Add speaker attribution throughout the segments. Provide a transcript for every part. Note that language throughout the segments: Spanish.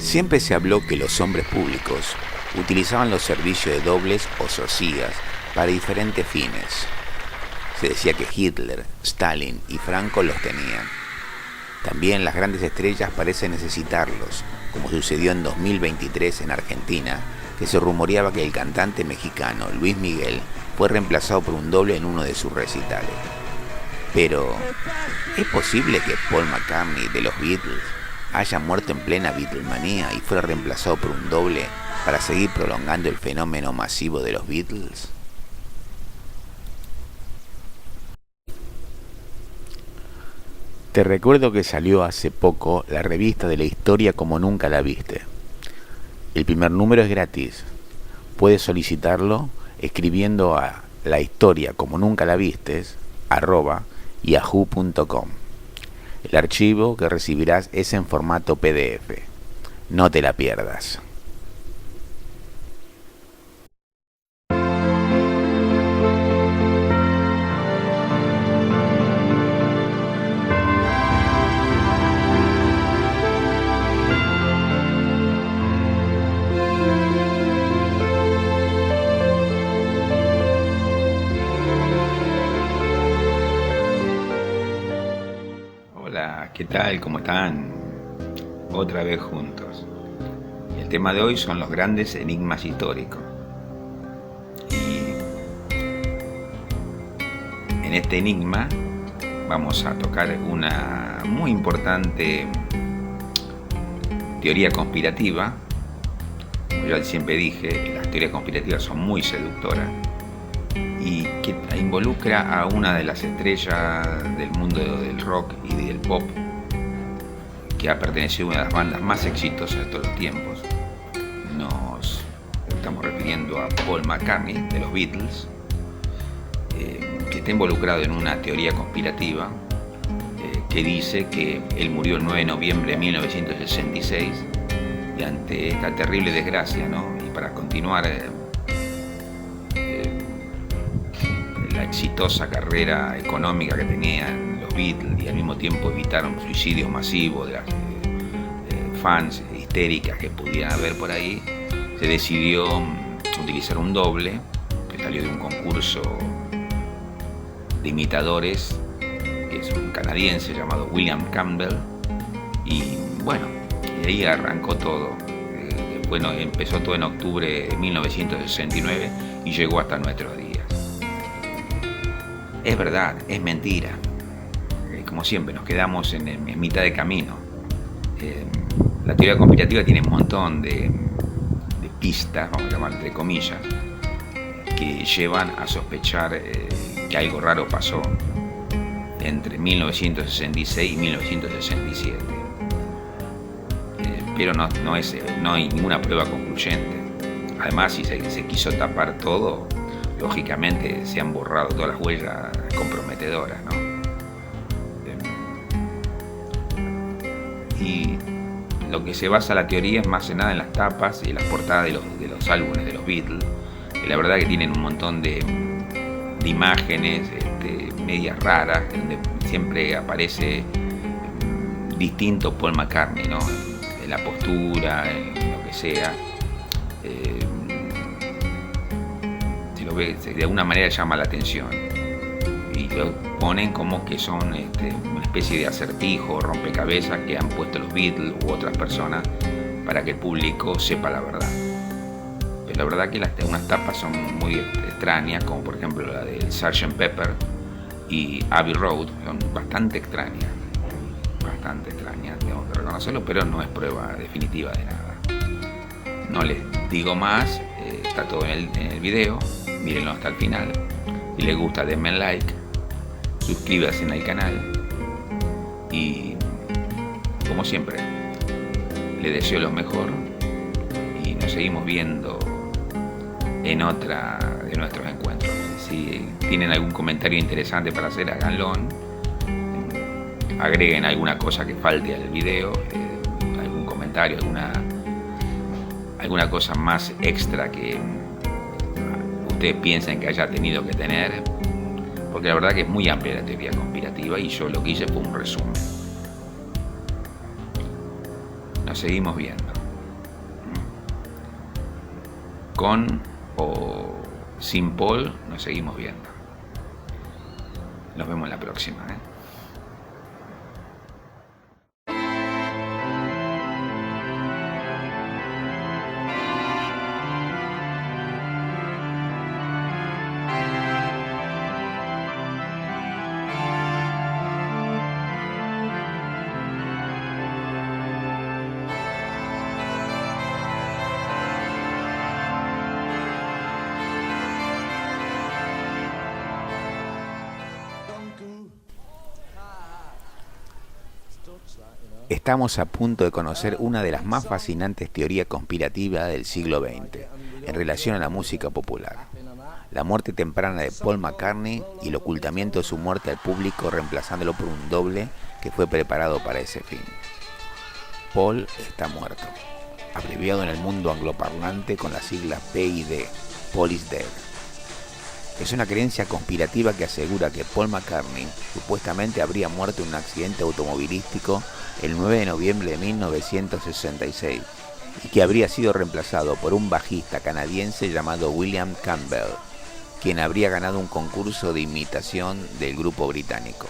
Speaker 1: Siempre se habló que los hombres públicos utilizaban los servicios de dobles o socias para diferentes fines. Se decía que Hitler, Stalin y Franco los tenían. También las grandes estrellas parecen necesitarlos, como sucedió en 2023 en Argentina, que se rumoreaba que el cantante mexicano Luis Miguel fue reemplazado por un doble en uno de sus recitales. Pero, ¿es posible que Paul McCartney de los Beatles haya muerto en plena Beatlemanía y fuera reemplazado por un doble para seguir prolongando el fenómeno masivo de los Beatles? Te recuerdo que salió hace poco la revista de la historia como nunca la viste. El primer número es gratis. Puedes solicitarlo escribiendo a la historia como nunca la vistes @yahoo.com. El archivo que recibirás es en formato PDF. No te la pierdas. Hola, ¿qué tal? ¿Cómo están? Otra vez juntos. El tema de hoy son los grandes enigmas históricos. Y en este enigma vamos a tocar una muy importante teoría conspirativa. Como yo siempre dije, las teorías conspirativas son muy seductoras y que involucra a una de las estrellas del mundo del rock y del pop, que ha pertenecido a una de las bandas más exitosas de todos los tiempos. Nos estamos refiriendo a Paul McCartney de los Beatles, que está involucrado en una teoría conspirativa que dice que él murió el 9 de noviembre de 1966 y ante esta terrible desgracia, ¿no? Y para continuar la exitosa carrera económica que tenían los Beatles y al mismo tiempo evitaron suicidios masivos de las fans histéricas que pudieran haber por ahí, se decidió utilizar un doble que salió de un concurso de imitadores, que es un canadiense llamado William Campbell, y bueno, y ahí arrancó todo. Bueno, empezó todo en octubre de 1969 y llegó hasta nuestros días. Es verdad, es mentira. Como siempre, nos quedamos en mitad de camino. La teoría conspirativa tiene un montón de pistas, vamos a llamar entre comillas, que llevan a sospechar que algo raro pasó entre 1966 y 1967. Pero no hay ninguna prueba concluyente. Además, si se quiso tapar todo, lógicamente se han borrado todas las huellas comprometedoras, ¿no? Y lo que se basa la teoría es más que nada en las tapas y las portadas de los álbumes de los Beatles, que la verdad que tienen un montón de imágenes medias raras, donde siempre aparece distinto Paul McCartney, ¿no? En la postura, en lo que sea. De alguna manera llama la atención y lo ponen como que son una especie de acertijo, rompecabezas que han puesto los Beatles u otras personas para que el público sepa la verdad. Pero la verdad que unas tapas son muy extrañas, como por ejemplo la del Sgt. Pepper y Abbey Road, son bastante extrañas, tengo que reconocerlo, pero no es prueba definitiva de nada. No les digo más, está todo en el video. Mírenlo hasta el final. Si les gusta, denme like, suscríbanse en el canal y, como siempre, les deseo lo mejor y nos seguimos viendo en otra de nuestros encuentros. Si tienen algún comentario interesante para hacer, háganlo. Agreguen alguna cosa que falte al video, algún comentario, alguna cosa más extra que ustedes piensen que haya tenido que tener, porque la verdad que es muy amplia la teoría conspirativa y yo lo que hice fue un resumen. Nos seguimos viendo. Con o sin Paul nos seguimos viendo. Nos vemos la próxima, ¿eh? Estamos a punto de conocer una de las más fascinantes teorías conspirativas del siglo XX en relación a la música popular. La muerte temprana de Paul McCartney y el ocultamiento de su muerte al público reemplazándolo por un doble que fue preparado para ese fin. Paul está muerto, abreviado en el mundo angloparlante con las siglas PID, Paul is dead. Es una creencia conspirativa que asegura que Paul McCartney supuestamente habría muerto en un accidente automovilístico el 9 de noviembre de 1966 y que habría sido reemplazado por un bajista canadiense llamado William Campbell, quien habría ganado un concurso de imitación del grupo británico.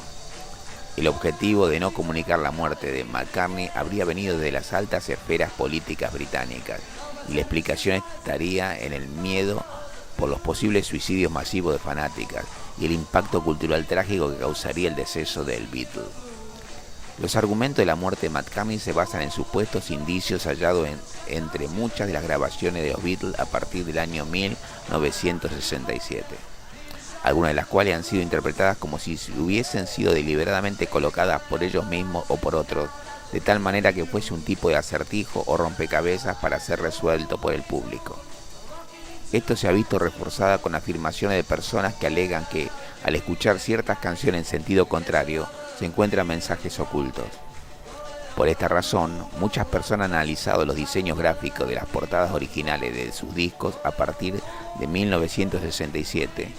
Speaker 1: El objetivo de no comunicar la muerte de McCartney habría venido de las altas esferas políticas británicas y la explicación estaría en el miedo por los posibles suicidios masivos de fanáticas y el impacto cultural trágico que causaría el deceso del Beatle. Los argumentos de la muerte de McCartney se basan en supuestos indicios hallados entre muchas de las grabaciones de los Beatles a partir del año 1967, algunas de las cuales han sido interpretadas como si hubiesen sido deliberadamente colocadas por ellos mismos o por otros, de tal manera que fuese un tipo de acertijo o rompecabezas para ser resuelto por el público. Esto se ha visto reforzado con afirmaciones de personas que alegan que, al escuchar ciertas canciones en sentido contrario, se encuentran mensajes ocultos. Por esta razón, muchas personas han analizado los diseños gráficos de las portadas originales de sus discos a partir de 1967,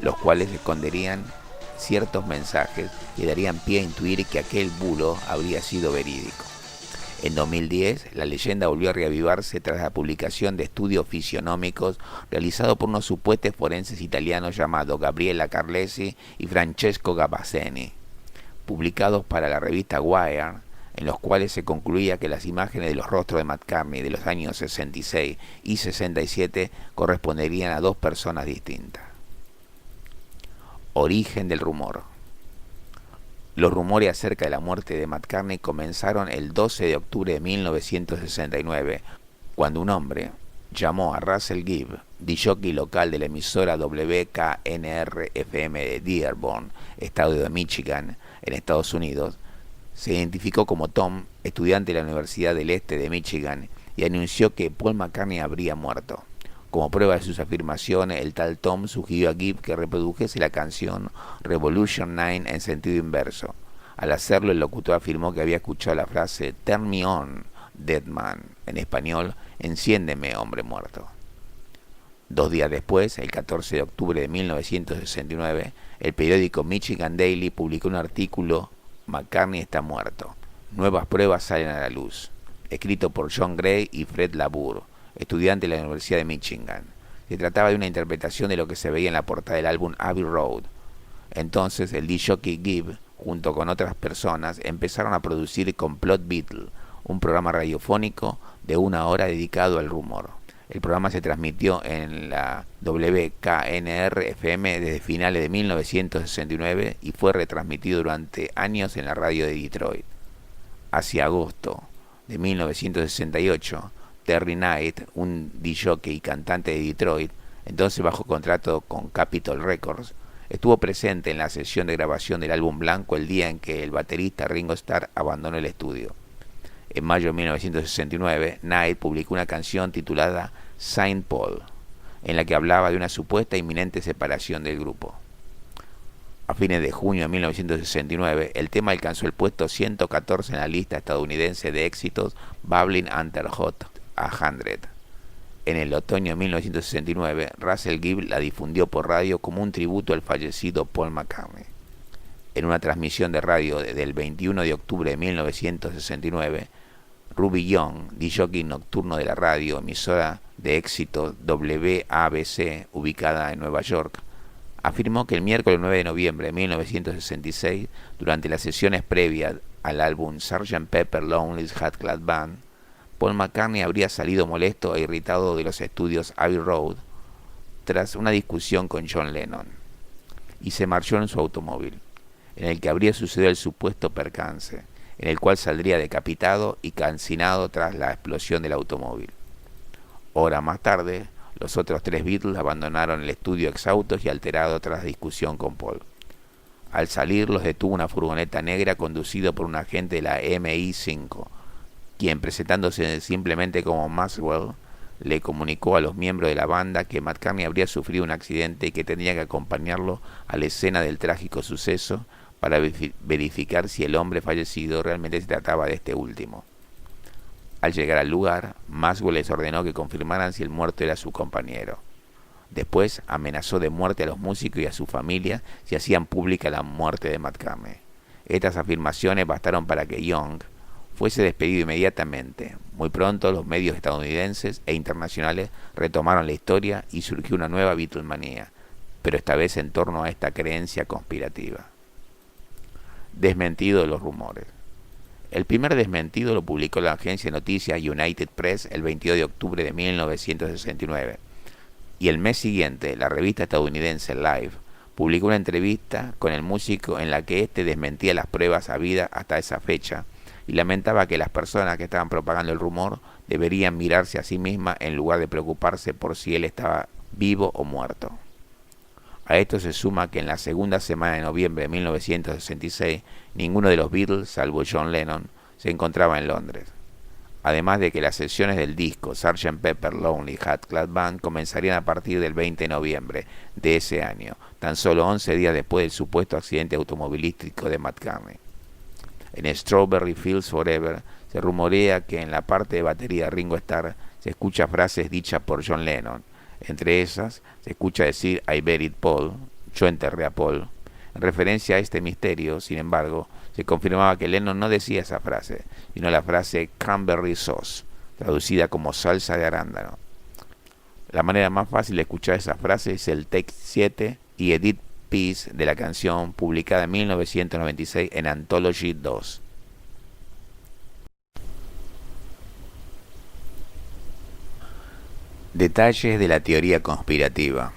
Speaker 1: los cuales esconderían ciertos mensajes que darían pie a intuir que aquel bulo habría sido verídico. En 2010, la leyenda volvió a reavivarse tras la publicación de estudios fisionómicos realizados por unos supuestos forenses italianos llamados Gabriela Carlesi y Francesco Gavazzeni, publicados para la revista Wire, en los cuales se concluía que las imágenes de los rostros de McCartney de los años 66 y 67 corresponderían a dos personas distintas. Origen del rumor. Los rumores acerca de la muerte de McCartney comenzaron el 12 de octubre de 1969, cuando un hombre llamó a Russell Gibb, disjockey local de la emisora WKNR-FM de Dearborn, estado de Michigan, en Estados Unidos. Se identificó como Tom, estudiante de la Universidad del Este de Michigan, y anunció que Paul McCartney habría muerto. Como prueba de sus afirmaciones, el tal Tom sugirió a Gibb que reprodujese la canción Revolution 9 en sentido inverso. Al hacerlo, el locutor afirmó que había escuchado la frase Turn me on, dead man, en español, enciéndeme, hombre muerto. 2 días después, el 14 de octubre de 1969, el periódico Michigan Daily publicó un artículo McCartney está muerto. Nuevas pruebas salen a la luz, escrito por John Gray y Fred Labour, estudiante de la Universidad de Michigan. Se trataba de una interpretación de lo que se veía en la portada del álbum Abbey Road. Entonces el disjockey Gibb, junto con otras personas, empezaron a producir Complot Beatle, un programa radiofónico de 1 hora dedicado al rumor. El programa se transmitió en la WKNR-FM desde finales de 1969 y fue retransmitido durante años en la radio de Detroit. Hacia agosto de 1968, Terry Knight, un disjockey y cantante de Detroit, entonces bajo contrato con Capitol Records, estuvo presente en la sesión de grabación del álbum blanco el día en que el baterista Ringo Starr abandonó el estudio. En mayo de 1969, Knight publicó una canción titulada Saint Paul, en la que hablaba de una supuesta inminente separación del grupo. A fines de junio de 1969, el tema alcanzó el puesto 114 en la lista estadounidense de éxitos Bubbling Under Hot 100. En el otoño de 1969, Russell Gibb la difundió por radio como un tributo al fallecido Paul McCartney. En una transmisión de radio del 21 de octubre de 1969, Ruby Young, disc-jockey nocturno de la radio, emisora de éxito WABC, ubicada en Nueva York, afirmó que el miércoles 9 de noviembre de 1966, durante las sesiones previas al álbum Sgt. Pepper's Lonely Hearts Club Band, Paul McCartney habría salido molesto e irritado de los estudios Abbey Road tras una discusión con John Lennon, y se marchó en su automóvil, en el que habría sucedido el supuesto percance, en el cual saldría decapitado y calcinado tras la explosión del automóvil. Horas más tarde, los otros 3 Beatles abandonaron el estudio exhaustos y alterados tras la discusión con Paul. Al salir, los detuvo una furgoneta negra conducido por un agente de la MI5, quien, presentándose simplemente como Maxwell, le comunicó a los miembros de la banda que McCartney habría sufrido un accidente y que tenía que acompañarlo a la escena del trágico suceso para verificar si el hombre fallecido realmente se trataba de este último. Al llegar al lugar, Maxwell les ordenó que confirmaran si el muerto era su compañero. Después amenazó de muerte a los músicos y a su familia si hacían pública la muerte de McCartney. Estas afirmaciones bastaron para que Young fuese despedido inmediatamente. Muy pronto los medios estadounidenses e internacionales retomaron la historia y surgió una nueva Beatlemanía, pero esta vez en torno a esta creencia conspirativa. Desmentido de los rumores. El primer desmentido lo publicó la agencia de noticias United Press el 22 de octubre de 1969, y el mes siguiente la revista estadounidense Live publicó una entrevista con el músico en la que éste desmentía las pruebas habidas hasta esa fecha y lamentaba que las personas que estaban propagando el rumor deberían mirarse a sí mismas en lugar de preocuparse por si él estaba vivo o muerto. A esto se suma que en la segunda semana de noviembre de 1966 ninguno de los Beatles, salvo John Lennon, se encontraba en Londres. Además de que las sesiones del disco Sgt. Pepper's Lonely Hearts Club Band comenzarían a partir del 20 de noviembre de ese año, tan solo 11 días después del supuesto accidente automovilístico de McCartney. En Strawberry Fields Forever se rumorea que en la parte de batería de Ringo Starr se escucha frases dichas por John Lennon. Entre esas se escucha decir I buried Paul, yo enterré a Paul. En referencia a este misterio, sin embargo, se confirmaba que Lennon no decía esa frase, sino la frase cranberry sauce, traducida como salsa de arándano. La manera más fácil de escuchar esa frase es el take 7 y edit piece de la canción publicada en 1996 en Anthology 2. Detalles de la teoría conspirativa.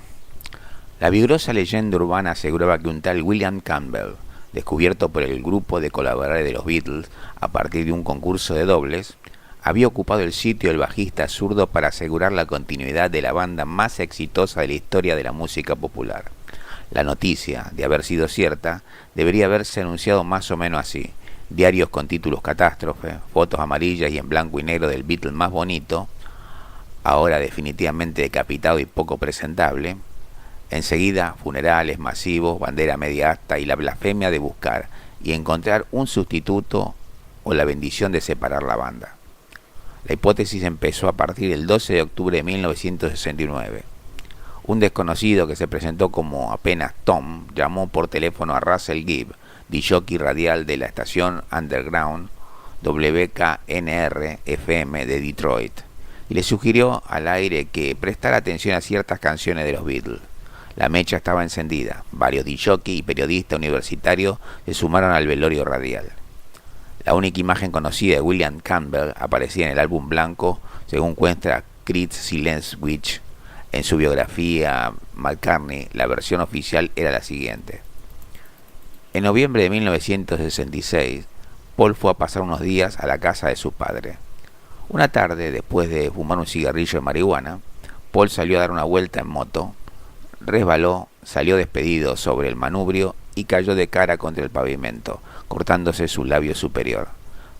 Speaker 1: La vigorosa leyenda urbana aseguraba que un tal William Campbell, descubierto por el grupo de colaboradores de los Beatles a partir de un concurso de dobles, había ocupado el sitio del bajista zurdo para asegurar la continuidad de la banda más exitosa de la historia de la música popular. La noticia, de haber sido cierta, debería haberse anunciado más o menos así: diarios con títulos catástrofe, fotos amarillas y en blanco y negro del Beatle más bonito, ahora definitivamente decapitado y poco presentable. Enseguida, funerales masivos, bandera media asta y la blasfemia de buscar y encontrar un sustituto o la bendición de separar la banda. La hipótesis empezó a partir del 12 de octubre de 1969. Un desconocido que se presentó como apenas Tom llamó por teléfono a Russell Gibb, disc-jockey radial de la estación underground WKNR-FM de Detroit, y le sugirió al aire que prestara atención a ciertas canciones de los Beatles. La mecha estaba encendida. Varios disc-jockey y periodistas universitarios se sumaron al velorio radial. La única imagen conocida de William Campbell aparecía en el álbum blanco, según cuenta Chris Silenswich en su biografía McCartney. La versión oficial era la siguiente. En noviembre de 1966, Paul fue a pasar unos días a la casa de su padre. Una tarde, después de fumar un cigarrillo de marihuana, Paul salió a dar una vuelta en moto, resbaló, salió despedido sobre el manubrio y cayó de cara contra el pavimento, cortándose su labio superior.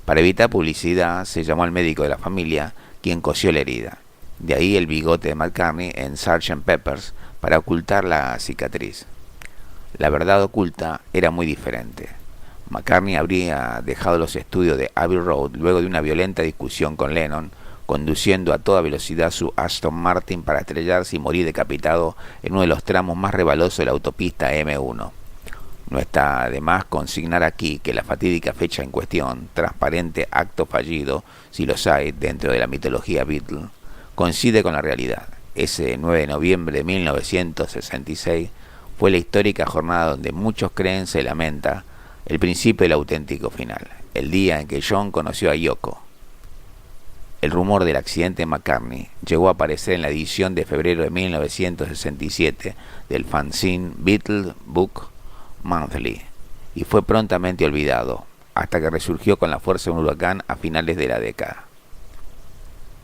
Speaker 1: Para evitar publicidad, se llamó al médico de la familia, quien cosió la herida. De ahí el bigote de McCartney en Sgt. Pepper's para ocultar la cicatriz. La verdad oculta era muy diferente. McCartney habría dejado los estudios de Abbey Road luego de una violenta discusión con Lennon, conduciendo a toda velocidad su Aston Martin para estrellarse y morir decapitado en uno de los tramos más resbalosos de la autopista M1. No está de más consignar aquí que la fatídica fecha en cuestión, transparente acto fallido, si los hay dentro de la mitología Beatle, coincide con la realidad. Ese 9 de noviembre de 1966 fue la histórica jornada donde muchos creen se lamenta el principio del auténtico final, el día en que John conoció a Yoko. El rumor del accidente de McCartney llegó a aparecer en la edición de febrero de 1967 del fanzine Beatle Book Monthly y fue prontamente olvidado, hasta que resurgió con la fuerza de un huracán a finales de la década.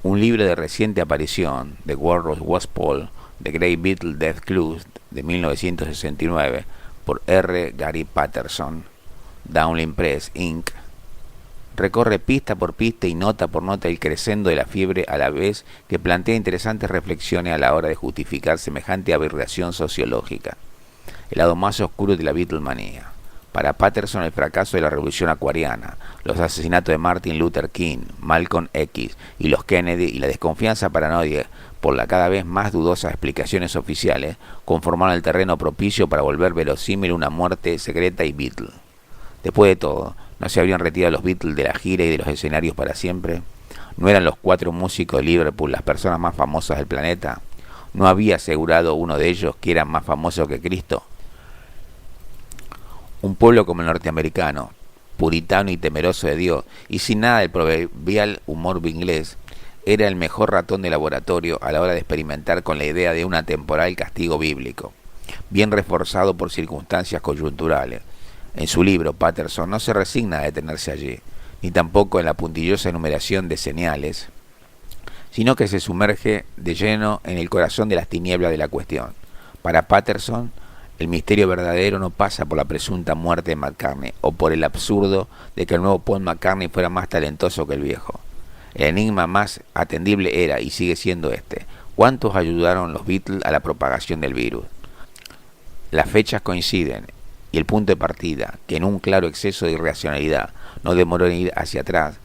Speaker 1: Un libro de reciente aparición, The World Was Paul, The Great Beatle Death Clues, de 1969, por R. Gary Patterson, Dowling Press, Inc., recorre pista por pista y nota por nota el crescendo de la fiebre, a la vez que plantea interesantes reflexiones a la hora de justificar semejante aberración sociológica, el lado más oscuro de la Beatlemanía. Para Patterson, el fracaso de la revolución acuariana, los asesinatos de Martin Luther King, Malcolm X y los Kennedy y la desconfianza paranoide por las cada vez más dudosas explicaciones oficiales conformaron el terreno propicio para volver verosímil una muerte secreta y Beatle. Después de todo, ¿no se habrían retirado los Beatles de la gira y de los escenarios para siempre? ¿No eran los 4 músicos de Liverpool las personas más famosas del planeta? ¿No había asegurado uno de ellos que eran más famosos que Cristo? Un pueblo como el norteamericano, puritano y temeroso de Dios, y sin nada del proverbial humor inglés, era el mejor ratón de laboratorio a la hora de experimentar con la idea de un atemporal castigo bíblico, bien reforzado por circunstancias coyunturales. En su libro, Patterson no se resigna a detenerse allí, ni tampoco en la puntillosa enumeración de señales, sino que se sumerge de lleno en el corazón de las tinieblas de la cuestión. Para Patterson, el misterio verdadero no pasa por la presunta muerte de McCartney o por el absurdo de que el nuevo Paul McCartney fuera más talentoso que el viejo. El enigma más atendible era y sigue siendo este: ¿cuántos ayudaron los Beatles a la propagación del virus? Las fechas coinciden y el punto de partida, que en un claro exceso de irracionalidad no demoró en ir hacia atrás,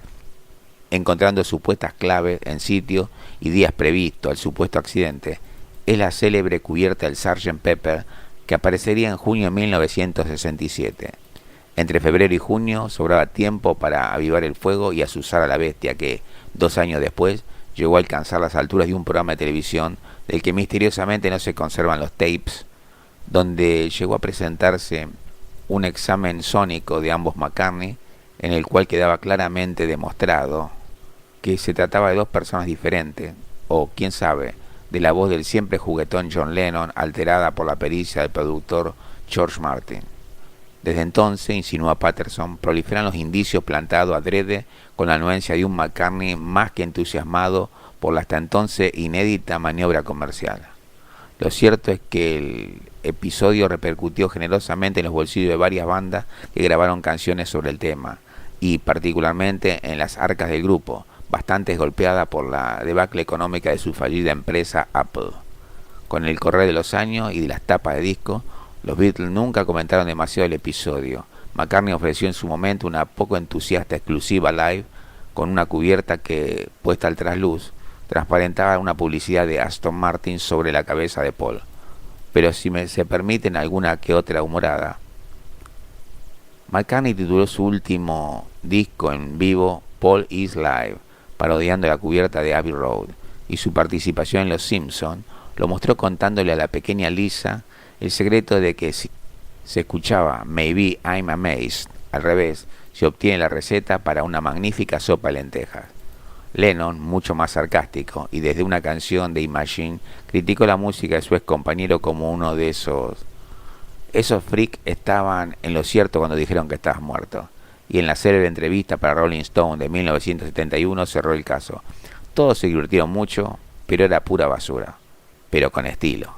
Speaker 1: encontrando supuestas claves en sitio y días previstos al supuesto accidente, es la célebre cubierta del Sgt. Pepper, que aparecería en junio de 1967. Entre febrero y junio sobraba tiempo para avivar el fuego y azuzar a la bestia que, 2 años después, llegó a alcanzar las alturas de un programa de televisión del que misteriosamente no se conservan los tapes, donde llegó a presentarse un examen sónico de ambos McCartney, en el cual quedaba claramente demostrado que se trataba de 2 personas diferentes, o quién sabe, de la voz del siempre juguetón John Lennon alterada por la pericia del productor George Martin. Desde entonces, insinúa Patterson, proliferan los indicios plantados adrede con la anuencia de un McCartney más que entusiasmado por la hasta entonces inédita maniobra comercial. Lo cierto es que el episodio repercutió generosamente en los bolsillos de varias bandas que grabaron canciones sobre el tema, y particularmente en las arcas del grupo, bastante golpeada por la debacle económica de su fallida empresa Apple. Con el correr de los años y de las tapas de disco, los Beatles nunca comentaron demasiado el episodio. McCartney ofreció en su momento una poco entusiasta exclusiva live con una cubierta que, puesta al trasluz, transparentaba una publicidad de Aston Martin sobre la cabeza de Paul. Pero si se permiten alguna que otra humorada, McCartney tituló su último disco en vivo Paul is Live, parodiando la cubierta de Abbey Road, y su participación en Los Simpson lo mostró contándole a la pequeña Lisa el secreto de que si se escuchaba Maybe I'm Amazed al revés, se obtiene la receta para una magnífica sopa de lentejas. Lennon, mucho más sarcástico, y desde una canción de Imagine, criticó la música de su ex compañero como uno de esos freaks estaban en lo cierto cuando dijeron que estabas muerto. Y en la célebre entrevista para Rolling Stone de 1971 cerró el caso. Todos se divirtieron mucho, pero era pura basura, pero con estilo.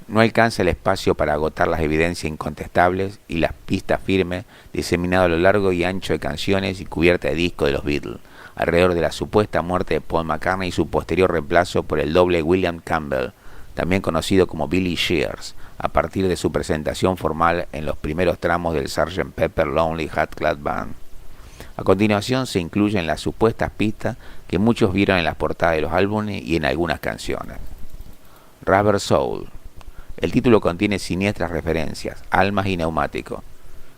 Speaker 1: No alcanza el espacio para agotar las evidencias incontestables y las pistas firmes diseminadas a lo largo y ancho de canciones y cubierta de disco de los Beatles, alrededor de la supuesta muerte de Paul McCartney y su posterior reemplazo por el doble William Campbell, también conocido como Billy Shears, a partir de su presentación formal en los primeros tramos del Sgt. Pepper Lonely Hearts Club Band. A continuación se incluyen las supuestas pistas que muchos vieron en las portadas de los álbumes y en algunas canciones. Rubber Soul, El título contiene siniestras referencias, almas y neumático,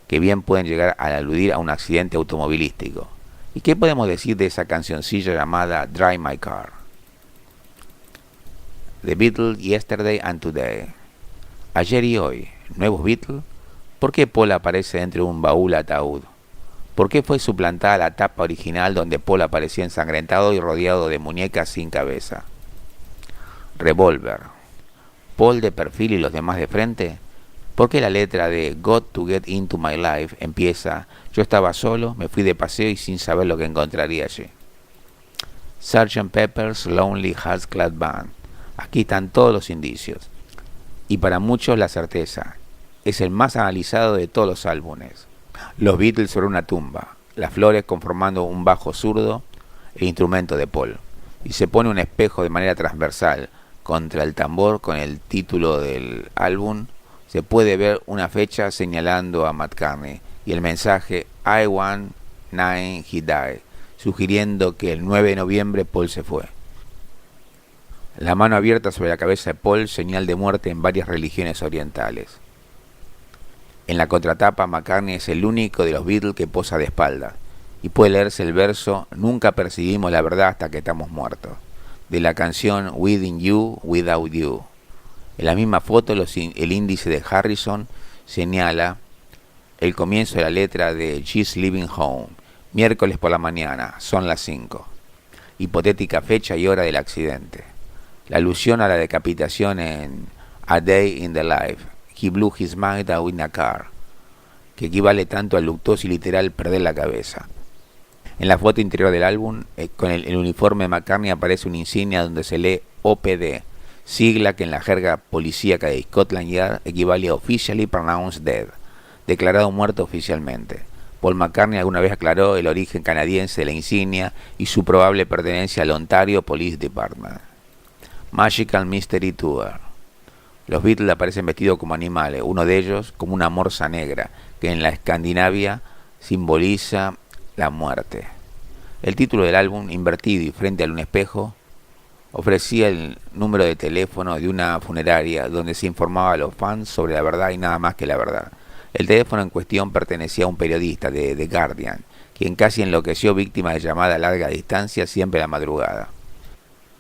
Speaker 1: que bien pueden llegar a aludir a un accidente automovilístico. ¿Y qué podemos decir de esa cancioncilla llamada Drive My Car? The Beatles, Yesterday and Today. Ayer y hoy, ¿nuevos Beatles? ¿Por qué Paul aparece dentro de un baúl ataúd? ¿Por qué fue suplantada la tapa original donde Paul aparecía ensangrentado y rodeado de muñecas sin cabeza? Revolver. ¿Paul de perfil y los demás de frente? ¿Por qué la letra de Got to Get Into My Life empieza: yo estaba solo, me fui de paseo y sin saber lo que encontraría allí? Sgt. Pepper's Lonely Hearts Club Band. Aquí están todos los indicios. Y para muchos la certeza. Es el más analizado de todos los álbumes. Los Beatles sobre una tumba, las flores conformando un bajo zurdo, el instrumento de Paul. Y se pone un espejo de manera transversal contra el tambor con el título del álbum. Se puede ver una fecha señalando a McCartney y el mensaje I want 9 he died, sugiriendo que el 9 de noviembre Paul se fue. La mano abierta sobre la cabeza de Paul, señal de muerte en varias religiones orientales. En la contratapa, McCartney es el único de los Beatles que posa de espaldas y puede leerse el verso Nunca percibimos la verdad hasta que estamos muertos, de la canción Within You, Without You. En la misma foto, el índice de Harrison señala el comienzo de la letra de She's Leaving Home, miércoles por la mañana, son las 5. Hipotética fecha y hora del accidente. La alusión a la decapitación en A Day in the Life, He blew his mind out in a car, que equivale tanto al luctuoso y literal perder la cabeza. En la foto interior del álbum, con el uniforme de McCartney aparece una insignia donde se lee OPD, sigla que en la jerga policíaca de Scotland Yard equivale a Officially Pronounced Dead, declarado muerto oficialmente. Paul McCartney alguna vez aclaró el origen canadiense de la insignia y su probable pertenencia al Ontario Police Department. Magical Mystery Tour. Los Beatles aparecen vestidos como animales, uno de ellos como una morsa negra, que en la Escandinavia simboliza la muerte. El título del álbum, invertido y frente a un espejo, ofrecía el número de teléfono de una funeraria donde se informaba a los fans sobre la verdad y nada más que la verdad. El teléfono en cuestión pertenecía a un periodista de The Guardian, quien casi enloqueció víctima de llamada a larga distancia siempre a la madrugada.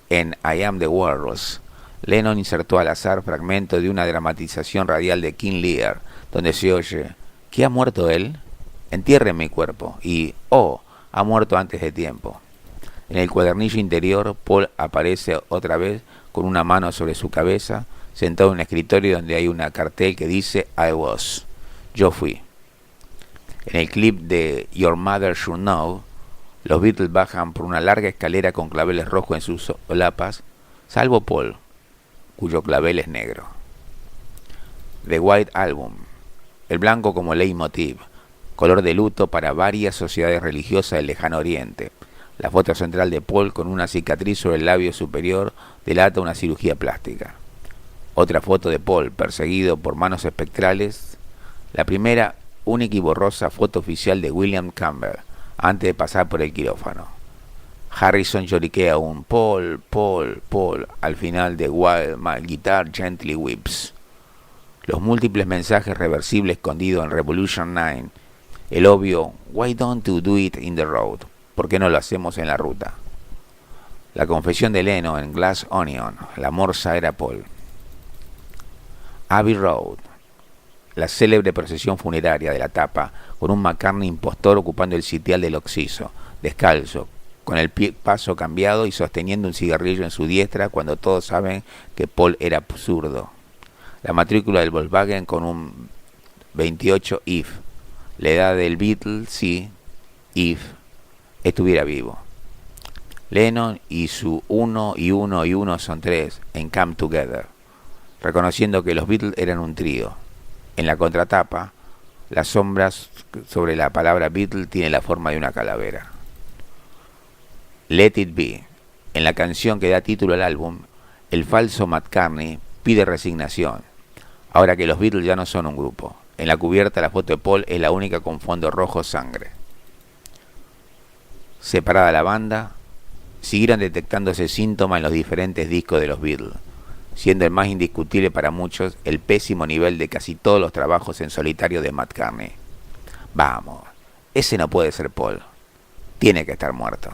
Speaker 1: En I Am the Walrus, Lennon insertó al azar fragmentos de una dramatización radial de King Lear, donde se oye: ¿qué ha muerto él? Entierren mi cuerpo. Y oh, ha muerto antes de tiempo. En el cuadernillo interior, Paul aparece otra vez con una mano sobre su cabeza, sentado en un escritorio donde hay una cartel que dice I was, yo fui. En el clip de Your Mother Should Know, los Beatles bajan por una larga escalera con claveles rojos en sus solapas, salvo Paul, cuyo clavel es negro. The White Album, el blanco como leitmotiv, color de luto para varias sociedades religiosas del lejano oriente. La foto central de Paul con una cicatriz sobre el labio superior delata una cirugía plástica. Otra foto de Paul perseguido por manos espectrales. La primera, única y borrosa foto oficial de William Campbell antes de pasar por el quirófano. Harrison lloriquea un Paul, Paul, Paul al final de While My Guitar Gently Weeps. Los múltiples mensajes reversibles escondidos en Revolution 9. El obvio Why don't you do it in the road? ¿Por qué no lo hacemos en la ruta? La confesión de Lennon en Glass Onion. La morsa era Paul. Abbey Road. La célebre procesión funeraria de la tapa, con un McCartney impostor ocupando el sitial del Oxiso, descalzo, con el paso cambiado y sosteniendo un cigarrillo en su diestra cuando todos saben que Paul era absurdo. La matrícula del Volkswagen con un 28 if. La edad del Beatle, sí, if estuviera vivo. Lennon y su 1 y 1 y 1 son 3 en Come Together, reconociendo que los Beatles eran un trío. En la contratapa, las sombras sobre la palabra Beatle tiene la forma de una calavera. Let It Be. En la canción que da título al álbum, el falso McCartney pide resignación, ahora que los Beatles ya no son un grupo. En la cubierta, la foto de Paul es la única con fondo rojo sangre. Separada la banda, siguieron detectándose síntomas en los diferentes discos de los Beatles. siendo el más indiscutible para muchos el pésimo nivel de casi todos los trabajos en solitario de McCartney. Vamos, ese no puede ser Paul. Tiene que estar muerto.